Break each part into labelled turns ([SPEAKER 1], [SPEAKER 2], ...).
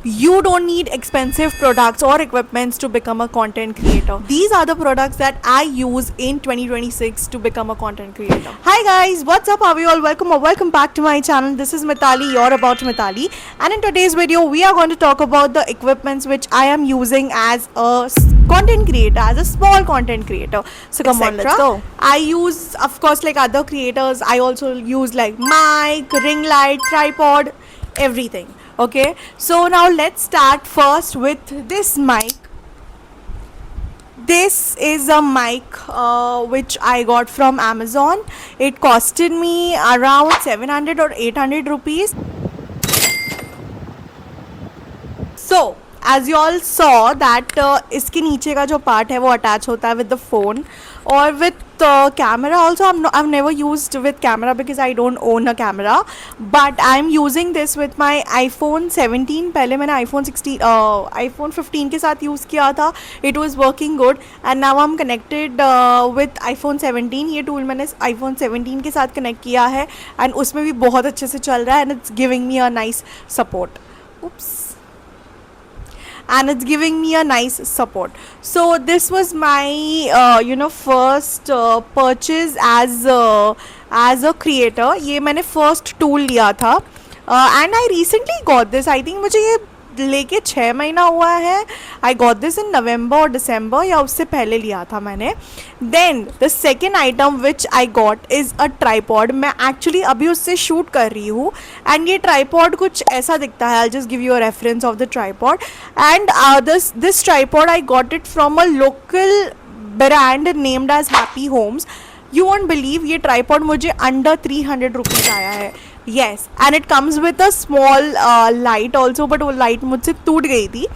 [SPEAKER 1] You don't need expensive products or equipments to become a content creator. These are the products that I use in 2026 to become a content creator. Hi guys, what's up? How are you all? Welcome or welcome back to my channel. This is Mitali, you're about Mitali. And in today's video, we are going to talk about the equipments which I am using as a content creator, as a small content creator. So come on, let's go. I use, of course, like other creators, I also use like mic, ring light, tripod, everything. Okay, so now let's start first with this mic. This is a mic which I got from Amazon. It costed me around 700 or 800 rupees. So as you all saw that इसके नीचे का जो part है वो attach होता है with the phone और with camera also. I've never used with camera because I don't own a camera, but I'm using this with my iPhone 17. पहले मैंने iPhone 15 के साथ यूज़ किया था. It was working good and now I'm connected with iPhone 17. ये tool मैंने iPhone 17 के साथ connect किया है and उसमें भी बहुत अच्छे से चल रहा है and it's giving me a nice support. And it's giving me a nice support. So this was my first purchase as a creator. ये मैंने first tool लिया था and I recently got this. I think मुझे ये लेके 6 महीना हुआ है. आई गॉट दिस इन नवंबर और दिसंबर या उससे पहले लिया था मैंने. Then the second item which I got is a tripod. मैं एक्चुअली अभी उससे शूट कर रही हूँ एंड ये ट्राईपॉड कुछ ऐसा दिखता है. I just give you a reference of the tripod and this tripod I got it from a local brand named as Happy Homes. You won't believe ये ट्राईपॉड मुझे अंडर 300 रुपीज़ आया है. yes, and it comes with a small light also, but वो light मुझसे टूट गई थी.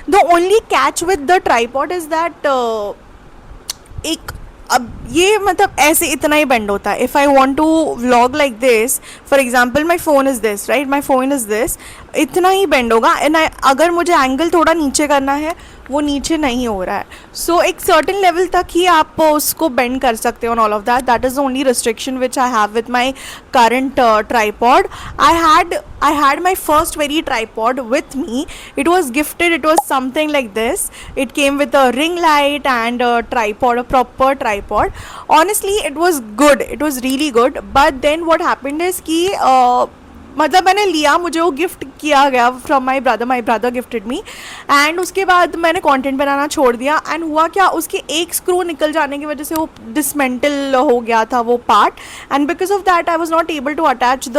[SPEAKER 1] The only catch with the tripod is that एक अब ये मतलब ऐसे इतना ही बेंड होता है. If I want to vlog like this, for example my phone is this, right, my phone is this, इतना ही बेंड होगा. एंड अगर मुझे एंगल थोड़ा नीचे करना है वो नीचे नहीं हो रहा है. सो एक सर्टन लेवल तक ही आप उसको बेंड कर सकते हो. All of that is the only restriction which I have with my current tripod. I had my first very tripod with me. It was gifted. It was something like this. It came with a ring light and a tripod, a proper tripod. Honestly, it was good. It was really good. But then what happened is कि मतलब मैंने लिया, मुझे वो gift किया गया from my brother gifted me and उसके बाद मैंने कंटेंट बनाना छोड़ दिया. एंड हुआ क्या, उसके एक स्क्रू निकल जाने की वजह से वो डिसमेंटल हो गया था वो part and because of that I was not able to attach the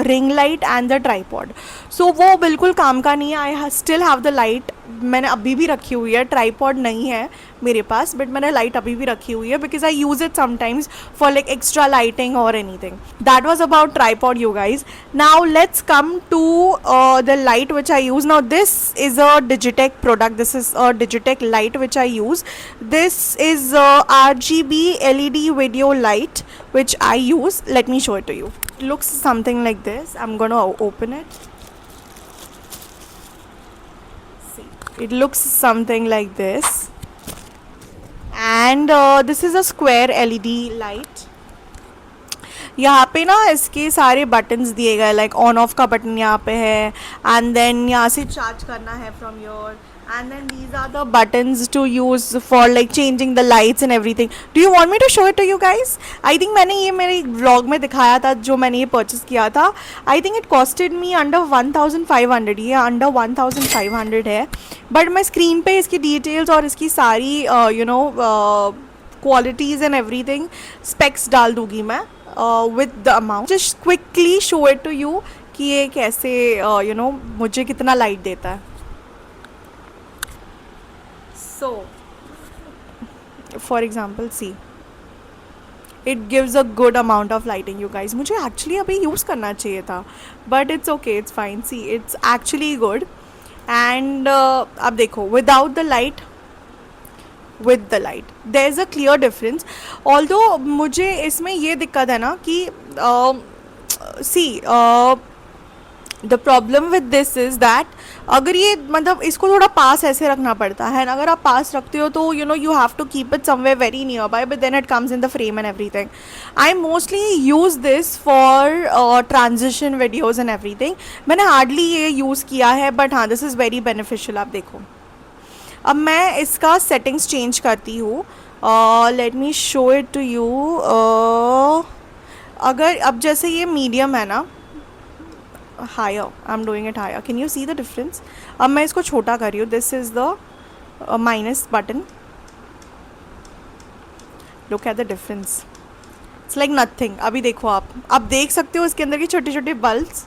[SPEAKER 1] ring light and the tripod. So वो बिल्कुल काम का नहीं है. I still have the light. मैंने अभी भी रखी हुई है. ट्राईपॉड नहीं है मेरे पास बट मैंने लाइट अभी भी रखी हुई है because I use it sometimes for like extra lighting और anything. That was about tripod you guys. Now let's come to the light which I use. Now this is a Digitech product. This is a Digitech light which I use. This is a RGB LED video light which I use. Let me show it to you. It looks something like this. I'm gonna open it. See, it looks something like this and this is a square LED light. यहाँ पे ना इसके सारे buttons दिए गए, like on off का button यहाँ पे है एंड देन यहाँ से चार्ज करना है from your and then these are the buttons to use for like changing the lights and everything. Do you want me to show it to you guys? I think मैंने ये मेरे vlog में दिखाया था जो मैंने ये परचेस किया था. I think it costed me under 1500. ये अंडर 1500 है बट मैं स्क्रीन पे इसकी डिटेल्स और इसकी सारी क्वालिटीज़ एंड एवरीथिंग स्पेक्स डाल दूँगी मैं with the amount. Just quickly show it to you कि ये कैसे मुझे कितना लाइट देता है. So for example, see, it gives a good amount of lighting you guys. मुझे actually अभी यूज़ करना चाहिए था but it's okay, it's fine. See, it's actually good and अब देखो without the light, with the light there's a clear difference. Although मुझे इसमें ये दिक्कत है ना कि see the problem with this is that अगर ये मतलब इसको थोड़ा पास ऐसे रखना पड़ता है, अगर आप पास रखते हो तो you have to keep it somewhere very nearby, but then it comes in the frame and everything. I mostly use this for transition videos and everything. मैंने हार्डली ये यूज़ किया है, बट हाँ दिस इज़ वेरी बेनिफिशियल. आप देखो, अब मैं इसका सेटिंग्स चेंज करती हूँ. Let me show it to you. अगर अब जैसे ये मीडियम है ना, higher, I am doing it higher. Can you see the difference? अब मैं इसको छोटा कर रही हूँ. This is the minus button. Look at the difference. It's like nothing. अभी देखो, आप देख सकते हो इसके अंदर की छोटे छोटे bulbs.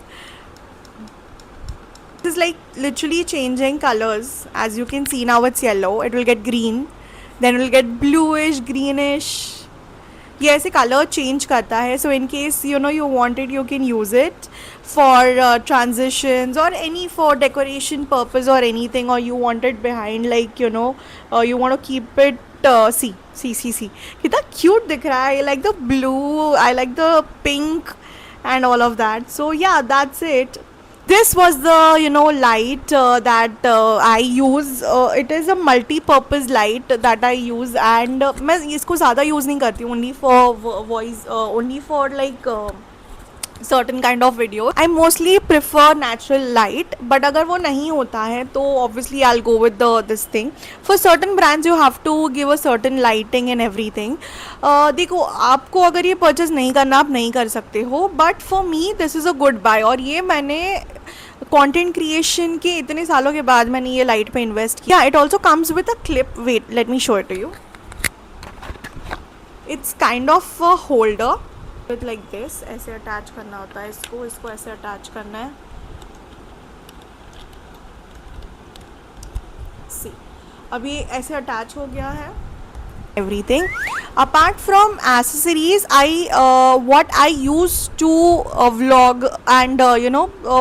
[SPEAKER 1] It is like literally changing colors. As you can see now it's yellow, it will get green, then it will get bluish, greenish. ये ऐसे कलर चेंज करता है. So in case you know you wanted, you can use it for transitions और any for decoration purpose और anything, और you wanted behind like you know you want to keep it. See कितना cute दिख रहा है. I like the blue, I like the pink and all of that. So yeah, that's it. This was the light that I use. It is a multi-purpose light that I use, and मैं इसको ज़्यादा use नहीं करती हूँ. Only for voice, only for like certain kind of video. I mostly prefer natural light, but अगर वो नहीं होता है तो obviously I'll go with this thing. For certain brands you have to give a certain lighting and everything. देखो, आपको अगर ये purchase नहीं करना, आप नहीं कर सकते हो, but for me this is a good buy. और ये मैंने कंटेंट क्रिएशन के इतने सालों के बाद मैंने ये लाइट पे इन्वेस्ट किया. It also comes with a clip. Wait, let me show it to you. It's kind of a holder with like this. ऐसे अटैच करना होता है इसको ऐसे अटैच करना है. सी, अब ये ऐसे अटैच हो गया है. Everything apart from accessories, what I use to vlog and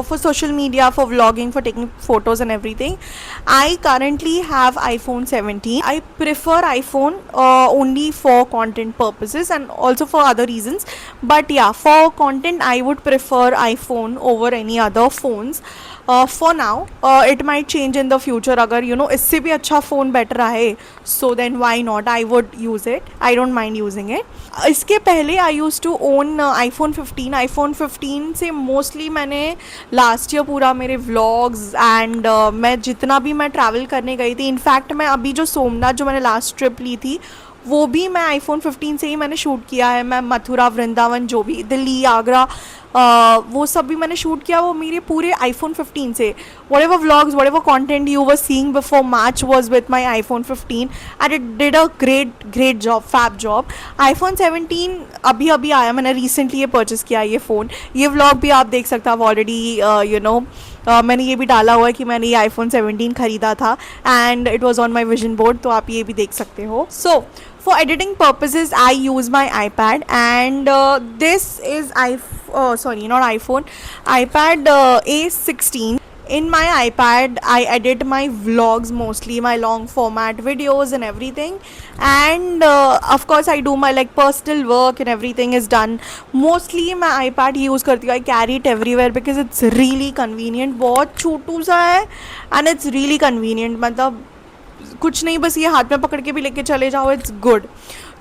[SPEAKER 1] for social media, for vlogging, for taking photos and everything, I currently have iPhone 17. I prefer iPhone only for content purposes and also for other reasons, but yeah, for content I would prefer iPhone over any other phones. For now, it might change in the future. अगर इससे भी अच्छा phone better आए, so then why not? I would use it. I don't mind using it. इसके पहले I used to own iPhone 15. iPhone 15 से mostly मैंने last year पूरा मेरे vlogs and मैं जितना भी मैं ट्रैवल करने गई थी, इनफैक्ट मैं अभी जो सोमनाथ जो मैंने लास्ट ट्रिप ली थी वो भी मैं iPhone 15 से ही मैंने शूट किया है. मैं मथुरा, वृंदावन, जो भी दिल्ली, आगरा, वो सब भी मैंने शूट किया वो मेरे पूरे iPhone 15 से. whatever vlogs, whatever content you were seeing before March was with my iPhone 15 and it did a great job, fab job. iPhone 17 अभी अभी आया, मैंने रिसेंटली ये परचेज़ किया ये फ़ोन. ये व्लॉग भी आप देख सकते हो. आप ऑलरेडी मैंने ये भी डाला हुआ है कि मैंने ये iPhone 17 ख़रीदा था and it was on my vision board, तो आप ये भी देख सकते हो. सो for editing purposes I use my iPad, and this is not iPhone, iPad A16. In my iPad I edit my vlogs, mostly my long format videos and everything, and of course I do my like personal work and everything is done. Mostly मैं iPad use करती हूँ. I carry it everywhere because it's really convenient. बहुत छोटू सा है and it's really convenient. मतलब कुछ नहीं, बस ये हाथ में पकड़ के भी लेके चले जाओ, इट्स गुड.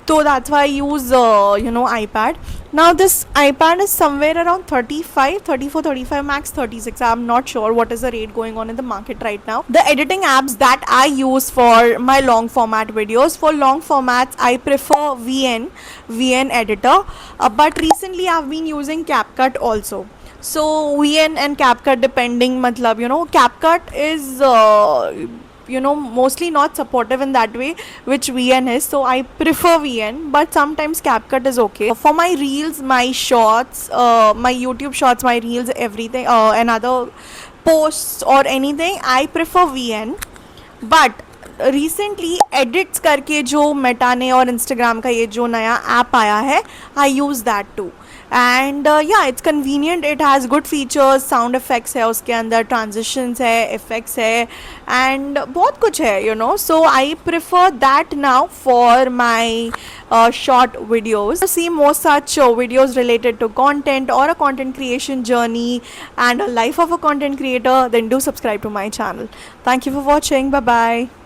[SPEAKER 1] तो that's why I use iPad. Now this iPad is somewhere around 34, 35, max 36. I'm not sure what is the rate going on in the market right now. The editing apps that I use for my long format videos, for long formats I prefer VN editor, but recently I've been using CapCut also. So VN and CapCut depending, matlab CapCut is mostly not supportive in that way which VN is, so I prefer VN, but sometimes CapCut is okay. For my reels, my shorts, my YouTube shorts, my reels, everything, and other posts or anything, I prefer VN. But recently edits करके जो Meta ने और Instagram का ये जो नया app आया है, आई यूज़ दैट टू। एंड या it's convenient, it has good features, sound effects है उसके अंदर, ट्रांजिशंस है, इफ़ेक्ट्स है, एंड बहुत कुछ है, you know. So I prefer that now for my short videos. To see more such videos related to content or a content creation journey and a life of a content creator, then do subscribe to my channel. Thank you for watching. Bye bye.